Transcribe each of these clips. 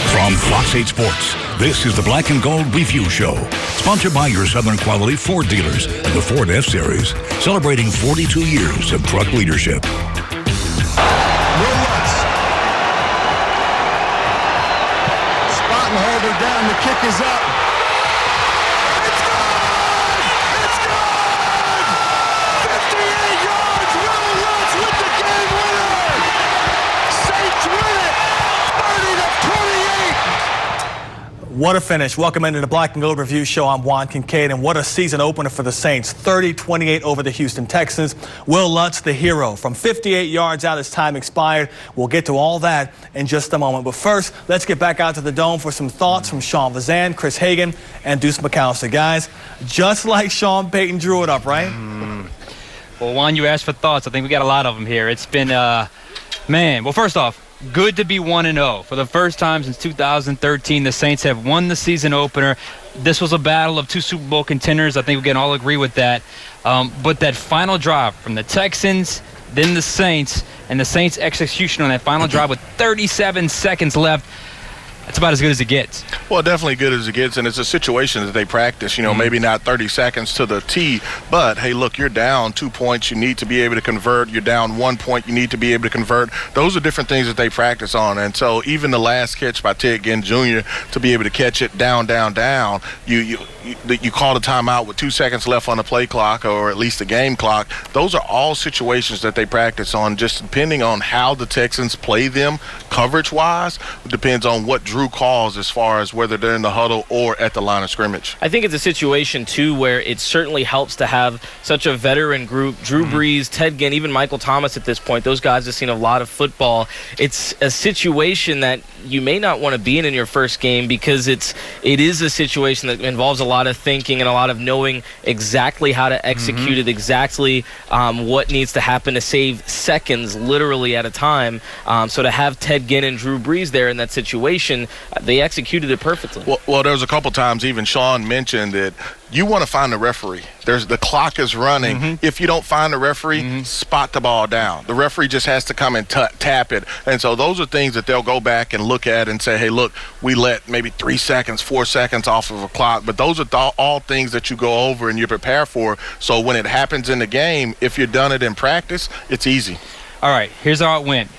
From Fox 8 Sports, this is the Black and Gold Review Show. Sponsored by your Southern Quality Ford dealers and the Ford F-Series, celebrating 42 years of truck leadership. Spot and hold her down. The kick is up. It's good! It's good! 58 yards. Will Lutz with the game winner. Saints win it. 30-28. What a finish. Welcome into the Black and Gold Review Show. I'm Juan Kincaid, and what a season opener for the Saints. 30-28 over the Houston Texans. Will Lutz, the hero, from 58 yards out as time expired. We'll get to all that in just a moment. But first, let's get back out to the Dome for some thoughts from Sean Vazan, Chris Hagan, and Deuce McAllister. Guys, just like Sean Payton drew it up, right? Well, Juan, you asked for thoughts. I think we got a lot of them here. It's been, man, well, first off, good to be 1-0. For the first time since 2013, the Saints have won the season opener. This was a battle of two Super Bowl contenders. I think we can all agree with that. But that final drive from the Texans, then the Saints, and the Saints' execution on that final drive with 37 seconds left, that's about as good as it gets. Well, definitely good as it gets, and it's a situation that they practice. You know, maybe not 30 seconds to the T, but, hey, look, you're down 2 points. You need to be able to convert. You're down 1 point. You need to be able to convert. Those are different things that they practice on, and so even the last catch by Ted Ginn Jr. to be able to catch it down, you called a timeout with 2 seconds left on the play clock, or at least the game clock. Those are all situations that they practice on, just depending on how the Texans play them coverage-wise. It depends on what Drew calls as far as whether they're in the huddle or at the line of scrimmage. I think it's a situation, too, where it certainly helps to have such a veteran group. Drew Brees, Ted Ginn, even Michael Thomas at this point. Those guys have seen a lot of football. It's a situation that you may not want to be in your first game, because it is a situation that involves a lot of thinking and a lot of knowing exactly how to execute it, exactly what needs to happen to save seconds literally at a time. So to have Ted Ginn and Drew Brees there in that situation, they executed it perfectly. Well, there was a couple times even Sean mentioned that you want to find the referee. The clock is running. If you don't find the referee, spot the ball down. The referee just has to come and tap it. And so those are things that they'll go back and look at and say, hey, look, we let maybe 3 seconds, 4 seconds off of a clock. But those are all things that you go over and you prepare for. So when it happens in the game, if you've done it in practice, it's easy. All right, here's how it went.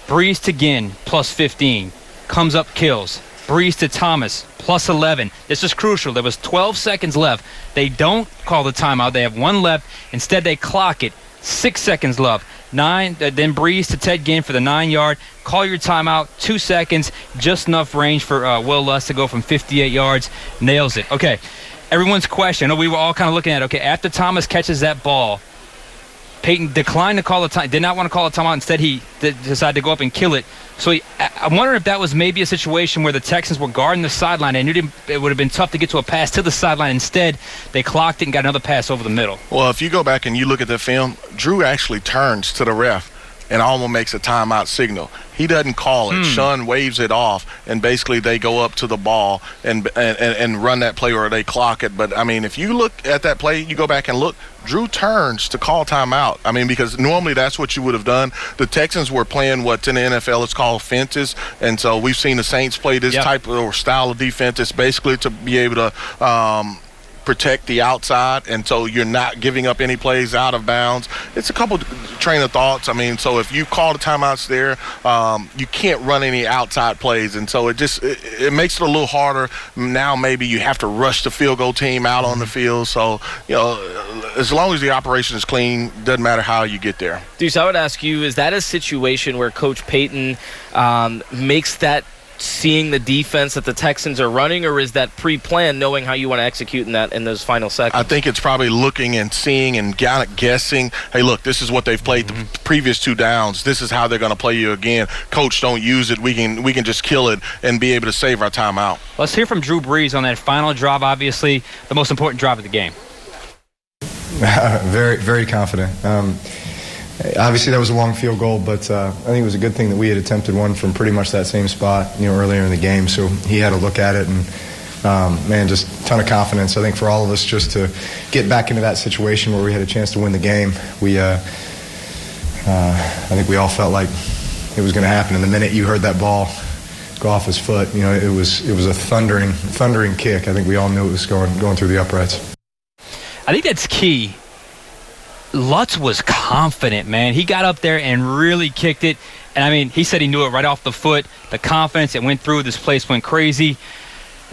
Brees to Ginn, plus 15. Comes up, kills. Brees to Thomas, plus 11. This is crucial. There was 12 seconds left. They don't call the timeout. They have one left. Instead, they clock it. 6 seconds left. 9. Then Brees to Ted Ginn for the 9-yard. Call your timeout. 2 seconds. Just enough range for Will Lutz to go from 58 yards. Nails it. Okay. Everyone's question. I know we were all kind of looking at it. Okay, after Thomas catches that ball, Payton declined to call a time. Did not want to call a timeout. Instead, he decided to go up and kill it. So I'm wondering if that was maybe a situation where the Texans were guarding the sideline. They knew it would have been tough to get to a pass to the sideline. Instead, they clocked it and got another pass over the middle. Well, if you go back and you look at the film, Drew actually turns to the ref and almost makes a timeout signal. He doesn't call it. Sean waves it off, and basically they go up to the ball and run that play, or they clock it. But, I mean, if you look at that play, you go back and look, Drew turns to call timeout. I mean, because normally that's what you would have done. The Texans were playing what's in the NFL is called fences, and so we've seen the Saints play this type of or style of defense. It's basically to be able to protect the outside, and so you're not giving up any plays out of bounds. It's a couple train of thoughts. I mean, so if you call the timeouts there, you can't run any outside plays, and so it makes it a little harder. Now maybe you have to rush the field goal team out on the field. So, you know, as long as the operation is clean, doesn't matter how you get there. Deuce, I would ask you, is that a situation where Coach Payton makes that seeing the defense that the Texans are running, or is that pre-planned, knowing how you want to execute in those final seconds? I think it's probably looking and seeing and kind of guessing, hey, look, this is what they've played the previous 2 downs. This is how they're going to play you again. Coach, don't use it. We can just kill it and be able to save our timeout. Let's hear from Drew Brees on that final drive, obviously the most important drive of the game. Very, very confident. Obviously, that was a long field goal, but I think it was a good thing that we had attempted one from pretty much that same spot, earlier in the game. So he had a look at it, and just a ton of confidence. I think for all of us, just to get back into that situation where we had a chance to win the game, I think we all felt like it was going to happen. And the minute you heard that ball go off his foot. You know, it was a thundering kick. I think we all knew it was going through the uprights. I think that's key. Lutz was confident, man. He got up there and really kicked it. And, I mean, he said he knew it right off the foot. The confidence, it went through. This place went crazy.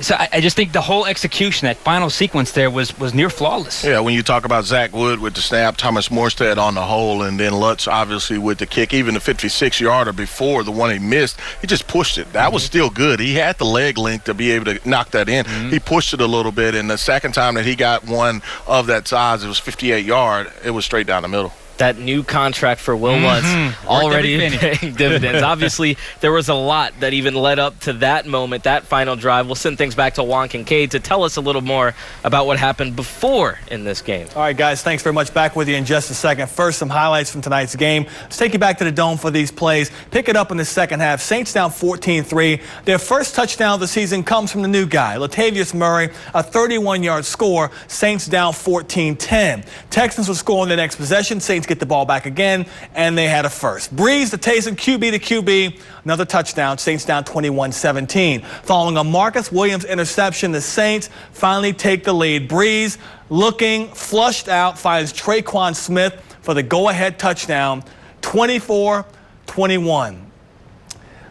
So I just think the whole execution, that final sequence there was near flawless. Yeah, when you talk about Zach Wood with the snap, Thomas Morstead on the hole, and then Lutz obviously with the kick, even the 56-yarder before the one he missed, he just pushed it. That was still good. He had the leg length to be able to knock that in. He pushed it a little bit, and the second time that he got one of that size, it was 58-yard, it was straight down the middle. That new contract for Will Lutz already paying dividends. Obviously, there was a lot that even led up to that moment, that final drive. We'll send things back to Juan Kincaid to tell us a little more about what happened before in this game. All right, guys, thanks very much. Back with you in just a second. First, some highlights from tonight's game. Let's take you back to the Dome for these plays. Pick it up in the second half. Saints down 14-3. Their first touchdown of the season comes from the new guy, Latavius Murray, a 31-yard score. Saints down 14-10. Texans will score on the next possession. Saints get the ball back again, and they had a first. Breeze to Taysom, QB to QB, another touchdown. Saints down 21-17. Following a Marcus Williams interception, the Saints finally take the lead. Breeze, looking flushed out, finds Traquan Smith for the go-ahead touchdown, 24-21.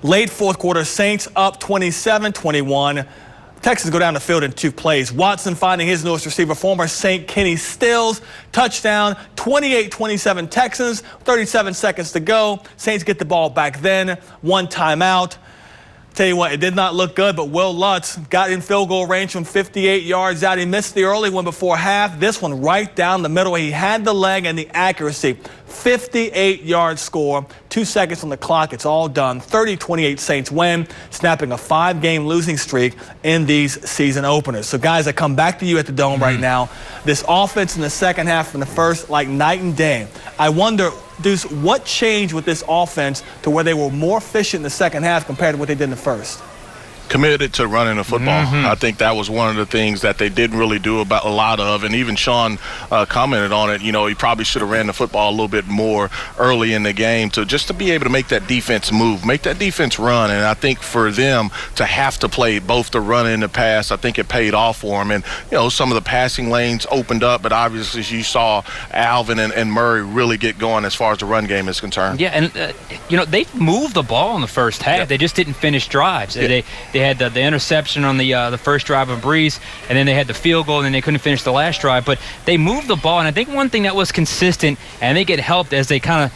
Late fourth quarter, Saints up 27-21. Texans go down the field in 2 plays. Watson finding his newest receiver, former Saint Kenny Stills. Touchdown, 28-27 Texans, 37 seconds to go. Saints get the ball back then, 1 timeout. Tell you what, it did not look good, but Will Lutz got in field goal range from 58 yards out. He missed the early one before half. This one right down the middle. He had the leg and the accuracy. 58-yard score. 2 seconds on the clock. It's all done. 30-28 Saints win, snapping a 5-game losing streak in these season openers. So, guys, I come back to you at the Dome right now. This offense in the second half from the first, like night and day. I wonder, Deuce, what changed with this offense to where they were more efficient in the second half compared to what they did in the first? Committed to running the football. I think that was one of the things that they didn't really do about a lot of, and even Sean commented on it. You know, he probably should have ran the football a little bit more early in the game just to be able to make that defense move, make that defense run. And I think for them to have to play both the run and the pass, I think it paid off for them. And, you know, some of the passing lanes opened up, but obviously you saw Alvin and Murray really get going as far as the run game is concerned. Yeah, and, you know, they moved the ball in the first half. Yeah. They just didn't finish drives. Yeah. They had the interception on the first drive of Breeze, and then they had the field goal, and then they couldn't finish the last drive. But they moved the ball, and I think one thing that was consistent, and I think it helped as they kind of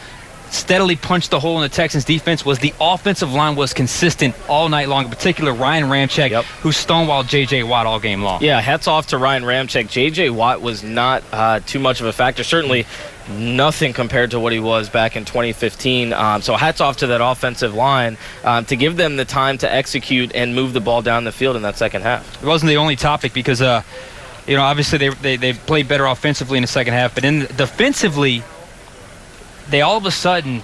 steadily punched the hole in the Texans' defense, was the offensive line was consistent all night long, in particular Ryan Ramczyk, who stonewalled J.J. Watt all game long. Yeah, hats off to Ryan Ramczyk. J.J. Watt was not too much of a factor. Certainly nothing compared to what he was back in 2015. So hats off to that offensive line to give them the time to execute and move the ball down the field in that second half. It wasn't the only topic because, you know, obviously they played better offensively in the second half, but defensively, they all of a sudden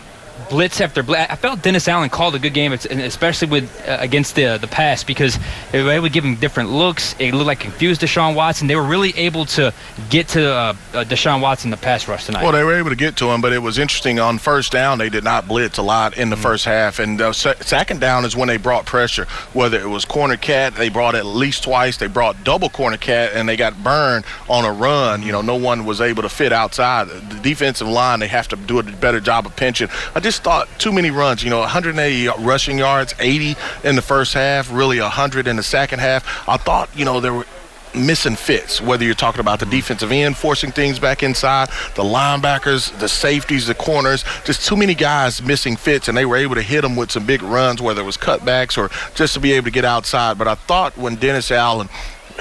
blitz after blitz. I felt Dennis Allen called a good game, especially with against the pass, because they were able to give him different looks. It looked like confused Deshaun Watson. They were really able to get to Deshaun Watson the pass rush tonight. Well, they were able to get to him, but it was interesting. On first down, they did not blitz a lot in the first half, and second down is when they brought pressure. Whether it was corner cat, they brought it at least twice. They brought double corner cat, and they got burned on a run. You know, no one was able to fit outside. The defensive line, they have to do a better job of pinching. I just thought too many runs, you know, 180 rushing yards, 80 in the first half, really 100 in the second half. I thought, you know, there were missing fits, whether you're talking about the defensive end forcing things back inside, the linebackers, the safeties, the corners, just too many guys missing fits, and they were able to hit them with some big runs, whether it was cutbacks or just to be able to get outside. But I thought when Dennis Allen,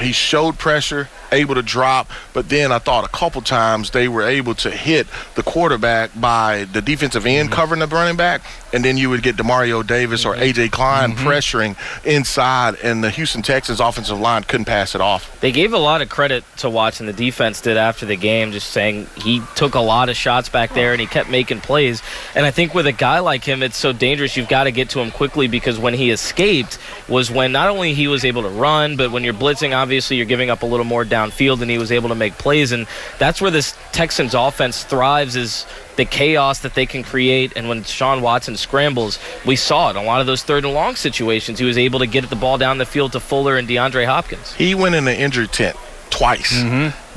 he showed pressure, able to drop, but then I thought a couple times they were able to hit the quarterback by the defensive end covering the running back, and then you would get Demario Davis or A.J. Klein pressuring inside, and the Houston Texans offensive line couldn't pass it off. They gave a lot of credit to Watson. The defense did after the game, just saying he took a lot of shots back there and he kept making plays. And I think with a guy like him, it's so dangerous. You've got to get to him quickly, because when he escaped was when not only he was able to run, but when you're blitzing, obviously you're giving up a little more downfield, and he was able to make plays. And that's where this Texans offense thrives, is the chaos that they can create. And when Deshaun Watson scrambles, we saw it. A lot of those 3rd and long situations, he was able to get the ball down the field to Fuller and DeAndre Hopkins. He went in the injury tent twice.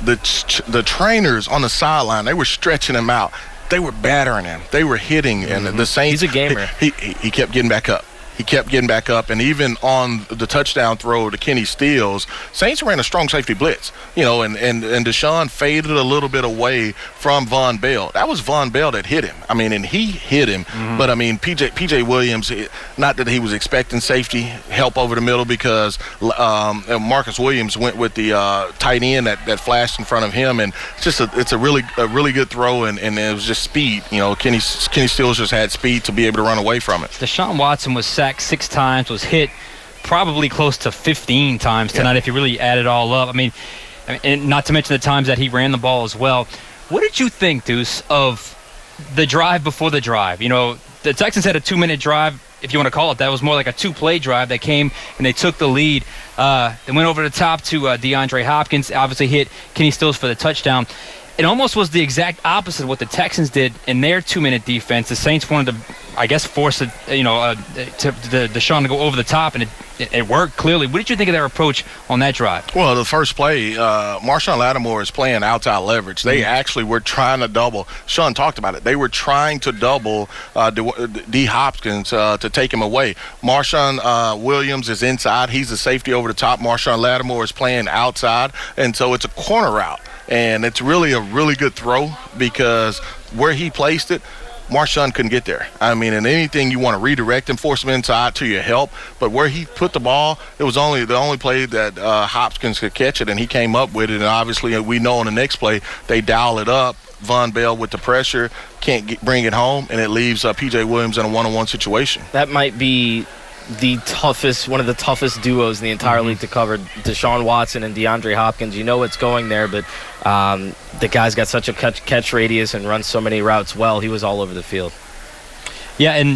The trainers on the sideline, they were stretching him out. They were battering him. They were hitting, and the Saints. He's a gamer. He kept getting back up. He kept getting back up, and even on the touchdown throw to Kenny Stills, Saints ran a strong safety blitz, and Deshaun faded a little bit away from Von Bell. That was Von Bell that hit him. I mean, and he hit him, but I mean, PJ Williams, not that he was expecting safety help over the middle, because Marcus Williams went with the tight end that flashed in front of him, and it's a really good throw, and it was just speed. Kenny Stills just had speed to be able to run away from it. Deshaun Watson was sacked 6 times, was hit probably close to 15 times tonight if you really add it all up. I mean, and not to mention the times that he ran the ball as well. What did you think, Deuce, of the drive before the drive? The Texans had a 2-minute drive, if you want to call it that. It was more like a 2-play drive that came and they took the lead. They went over the top to DeAndre Hopkins, obviously hit Kenny Stills for the touchdown. It almost was the exact opposite of what the Texans did in their 2-minute defense. The Saints wanted to, I guess, force it, Deshaun to go over the top, and it worked clearly. What did you think of their approach on that drive? Well, the first play, Marshawn Lattimore is playing outside leverage. They actually were trying to double. Sean talked about it. They were trying to double D. Hopkins to take him away. Marshawn Williams is inside. He's the safety over the top. Marshawn Lattimore is playing outside, and so it's a corner route. And it's really a really good throw, because where he placed it, Marshawn couldn't get there. I mean, in anything you want to redirect and force him inside to your help, but where he put the ball, it was the only play that Hopkins could catch it, and he came up with it. And obviously, we know on the next play, they dial it up. Von Bell with the pressure, can't bring it home, and it leaves P.J. Williams in a one-on-one situation. That might be one of the toughest duos in the entire league to cover. Deshaun Watson and DeAndre Hopkins. It's going there, but the guy's got such a catch radius and runs so many routes well. He was all over the field. Yeah, and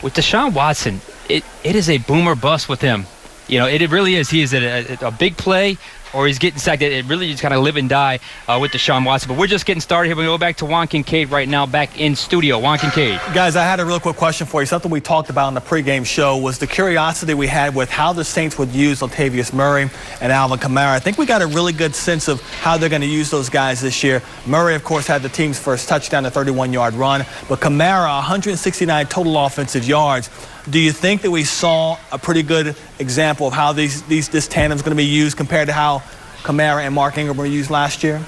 with Deshaun Watson, it is a boom or bust with him. It really is. He is a big play, or he's getting sacked. It really just kind of live and die with Deshaun Watson. But we're just getting started here. We go back to Juan Kincaid right now, back in studio. Juan Kincaid. Guys, I had a real quick question for you. Something we talked about in the pregame show was the curiosity we had with how the Saints would use Latavius Murray and Alvin Kamara. I think we got a really good sense of how they're going to use those guys this year. Murray, of course, had the team's first touchdown, a 31-yard run. But Kamara, 169 total offensive yards. Do you think that we saw a pretty good example of how this tandem is going to be used compared to how Kamara and Mark Ingram were used last year?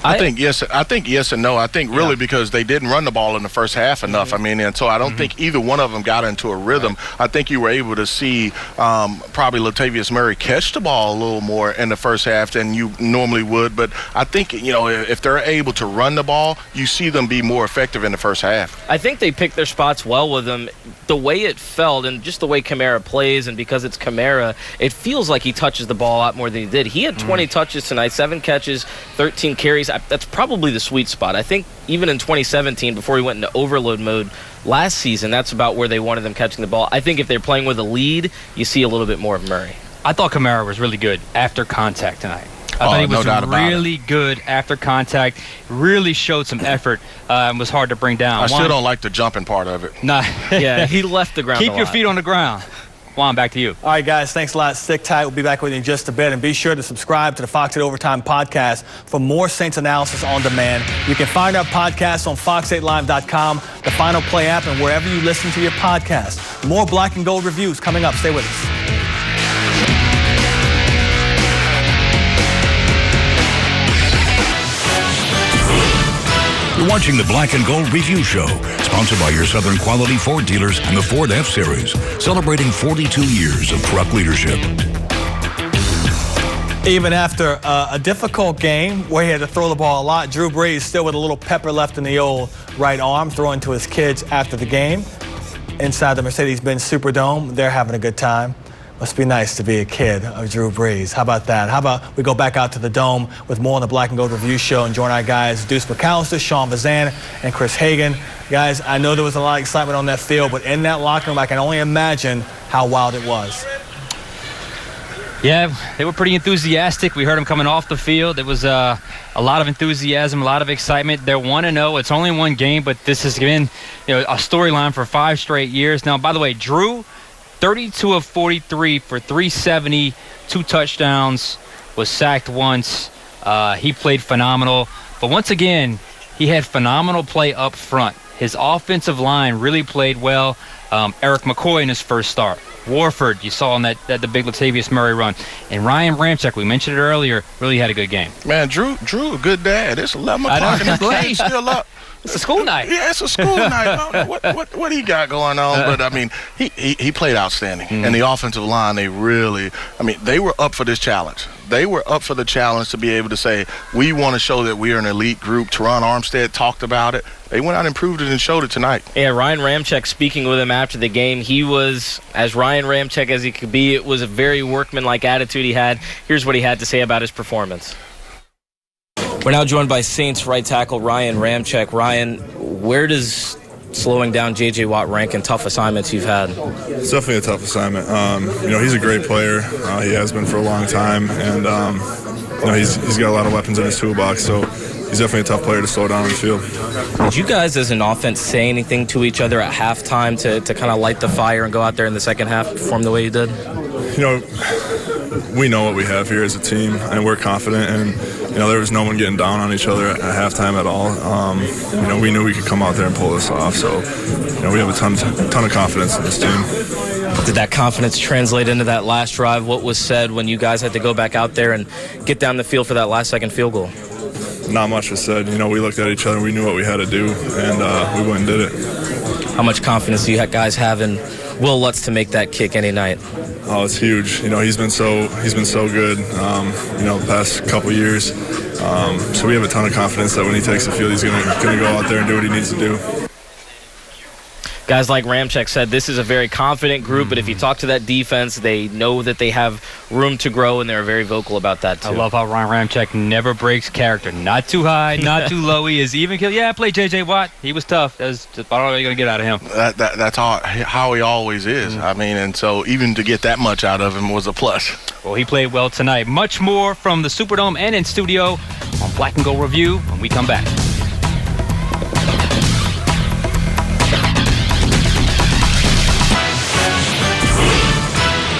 I think yes and no. I think really because they didn't run the ball in the first half enough. I mean, and so I don't think either one of them got into a rhythm. Right. I think you were able to see probably Latavius Murray catch the ball a little more in the first half than you normally would. But I think, if they're able to run the ball, you see them be more effective in the first half. I think they picked their spots well with them. The way it felt and just the way Kamara plays, and because it's Kamara, it feels like he touches the ball a lot more than he did. He had 20 touches tonight, 7 catches, 13 carries. That's probably the sweet spot. I think even in 2017, before he went into overload mode last season, that's about where they wanted them catching the ball. I think if they're playing with a lead, you see a little bit more of Murray. I thought Kamara was really good after contact tonight. I thought he was really good after contact, really showed some effort, and was hard to bring down. I still don't like the jumping part of it. Nah. Yeah, he left the ground Keep your feet on the ground. Juan, back to you. All right, guys, thanks a lot. Stick tight. We'll be back with you in just a bit. And be sure to subscribe to the Fox 8 Overtime podcast for more Saints analysis on demand. You can find our podcast on fox8live.com, the Final Play app, and wherever you listen to your podcast. More Black and Gold reviews coming up. Stay with us. You're watching the Black and Gold Review Show, sponsored by your Southern Quality Ford dealers and the Ford F-Series, celebrating 42 years of truck leadership. Even after a difficult game where he had to throw the ball a lot, Drew Brees still with a little pepper left in the old right arm, throwing to his kids after the game. Inside the Mercedes-Benz Superdome, they're having a good time. Must be nice to be a kid of Drew Brees. How about that? How about we go back out to the Dome with more on the Black and Gold Review Show and join our guys Deuce McAllister, Sean Vazan, and Chris Hagan. Guys, I know there was a lot of excitement on that field, but in that locker room, I can only imagine how wild it was. Yeah, they were pretty enthusiastic. We heard them coming off the field. It was a lot of enthusiasm, a lot of excitement. They're 1-0. It's only one game, but this has been a storyline for 5 straight years. Now, by the way, Drew, 32 of 43 for 370, 2 touchdowns, was sacked once. He played phenomenal. But once again, he had phenomenal play up front. His offensive line really played well. Eric McCoy in his first start. Warford, you saw on that the big Latavius Murray run. And Ryan Ramczyk, we mentioned it earlier, really had a good game. Man, Drew, a good dad. It's 11 o'clock and the kid's still up. It's a school night. Yeah, it's a school night. What he got going on? But, I mean, he played outstanding. And the offensive line, they were up for this challenge. They were up for the challenge to be able to say, we want to show that we are an elite group. Teron Armstead talked about it. They went out and proved it and showed it tonight. Yeah, Ryan Ramczyk speaking with him after the game, he was as Ryan Ramczyk as he could be. It was a very workmanlike attitude he had. Here's what he had to say about his performance. We're now joined by Saints right tackle Ryan Ramczyk. Ryan, where does slowing down J.J. Watt rank in tough assignments you've had? It's definitely a tough assignment. He's a great player. He has been for a long time, and he's got a lot of weapons in his toolbox, so he's definitely a tough player to slow down on the field. Did you guys as an offense say anything to each other at halftime to kind of light the fire and go out there in the second half and perform the way you did? We know what we have here as a team, and we're confident, and there was no one getting down on each other at halftime at all. We knew we could come out there and pull this off, so we have a ton of confidence in this team. Did that confidence translate into that last drive? What was said when you guys had to go back out there and get down the field for that last second field goal? Not much was said. We looked at each other, we knew what we had to do, and we went and did it. How much confidence do you guys have in Will Lutz to make that kick any night? Oh, it's huge. He's been so good, the past couple years. So we have a ton of confidence that when he takes the field, he's going to go out there and do what he needs to do. Guys like Ramczyk said, this is a very confident group, but if you talk to that defense, they know that they have room to grow, and they're very vocal about that, too. I love how Ryan Ramczyk never breaks character. Not too high, not too low. He is even killed. Yeah, I played J.J. Watt. He was tough. That's just, I don't know what you're going to get out of him. That's how he always is. And so even to get that much out of him was a plus. Well, he played well tonight. Much more from the Superdome and in studio on Black and Gold Review when we come back.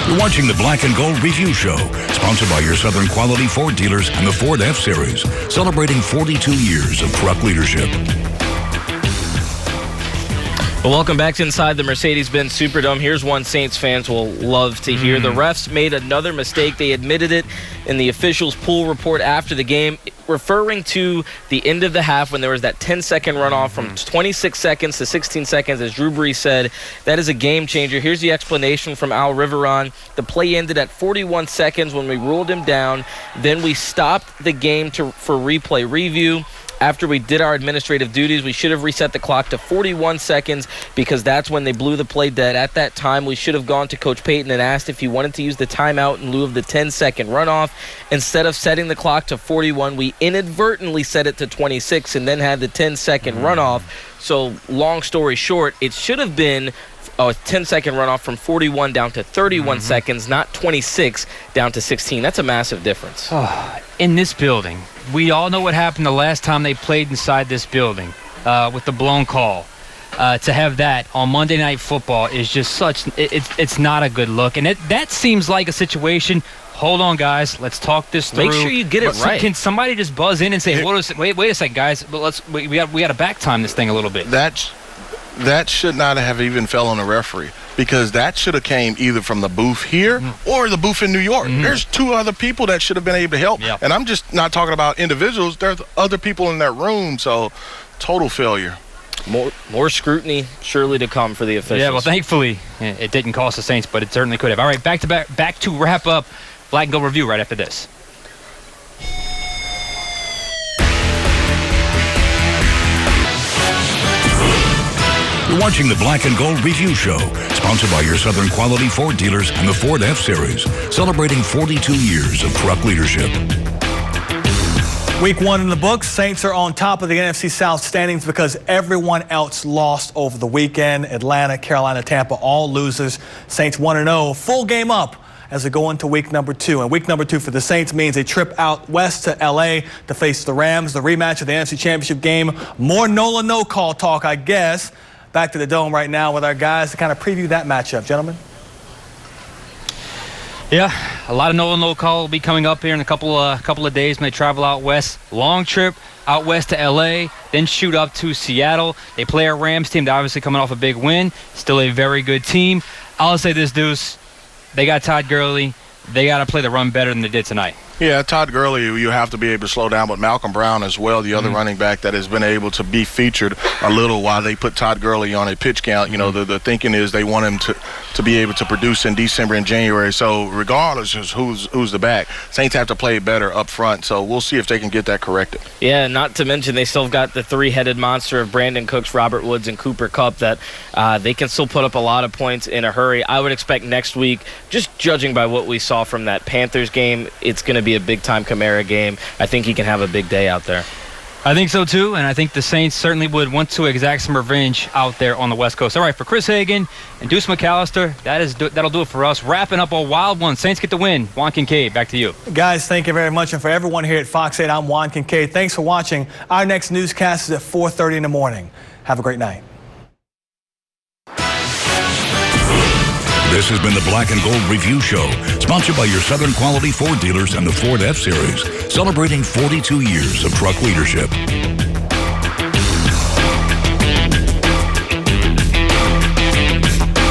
You're watching the Black and Gold Review Show, sponsored by your Southern Quality Ford dealers and the Ford F-Series, celebrating 42 years of truck leadership. Well, welcome back to Inside the Mercedes-Benz Superdome. Here's one Saints fans will love to hear. The refs made another mistake. They admitted it in the officials' pool report after the game, referring to the end of the half when there was that 10-second runoff from 26 seconds to 16 seconds. As Drew Brees said, that is a game changer. Here's the explanation from Al Riveron. The play ended at 41 seconds when we ruled him down. Then we stopped the game for replay review. After we did our administrative duties, we should have reset the clock to 41 seconds because that's when they blew the play dead. At that time, we should have gone to Coach Payton and asked if he wanted to use the timeout in lieu of the 10-second runoff. Instead of setting the clock to 41, we inadvertently set it to 26 and then had the 10-second runoff. So, long story short, it should have been a 10-second runoff from 41 down to 31 seconds, not 26 down to 16. That's a massive difference. In this building, we all know what happened the last time they played inside this building with the blown call. To have that on Monday Night Football is just it's not a good look. And that seems like a situation. Hold on, guys. Let's talk this through. Make sure you get it right. Can somebody just buzz in and say, wait a second, guys. But we got to back time this thing a little bit. That should not have even fell on the referee because that should have came either from the booth here or the booth in New York. There's 2 other people that should have been able to help. Yep. And I'm just not talking about individuals. There's other people in that room, so total failure. More scrutiny surely to come for the officials. Yeah, well, thankfully, it didn't cost the Saints, but it certainly could have. All right, back to wrap up Black and Gold Review right after this. You're watching the Black and Gold Review Show, sponsored by your Southern Quality Ford dealers and the Ford F-Series, celebrating 42 years of truck leadership. Week 1 in the books. Saints are on top of the NFC South standings because everyone else lost over the weekend. Atlanta, Carolina, Tampa, all losers. Saints 1-0, full game up as we go into week number 2. And week number 2 for the Saints means a trip out west to L.A. to face the Rams, the rematch of the NFC Championship game. More Nola no-call talk, I guess. Back to the Dome right now with our guys to kind of preview that matchup. Gentlemen? Yeah, a lot of no call will be coming up here in a couple of days when they travel out west. Long trip out west to L.A., then shoot up to Seattle. They play a Rams team. They're obviously coming off a big win. Still a very good team. I'll say this, Deuce. They got Todd Gurley. They got to play the run better than they did tonight. Yeah, Todd Gurley, you have to be able to slow down, but Malcolm Brown as well, the other running back that has been able to be featured a little while they put Todd Gurley on a pitch count. You know, the thinking is they want him to be able to produce in December and January. So regardless of who's the back, Saints have to play better up front. So we'll see if they can get that corrected. Yeah, not to mention they still got the three-headed monster of Brandon Cooks, Robert Woods, and Cooper Kupp that they can still put up a lot of points in a hurry. I would expect next week, just judging by what we saw from that Panthers game, it's going to be a big-time Kamara game. I think he can have a big day out there. I think so too, and I think the Saints certainly would want to exact some revenge out there on the West Coast. All right, for Chris Hagan and Deuce McAllister, that'll do it for us. Wrapping up a wild one. Saints get the win. Juan Kincaid, back to you. Guys, thank you very much. And for everyone here at Fox 8, I'm Juan Kincaid. Thanks for watching. Our next newscast is at 4:30 in the morning. Have a great night. This has been the Black and Gold Review Show, sponsored by your Southern Quality Ford dealers and the Ford F-Series, celebrating 42 years of truck leadership.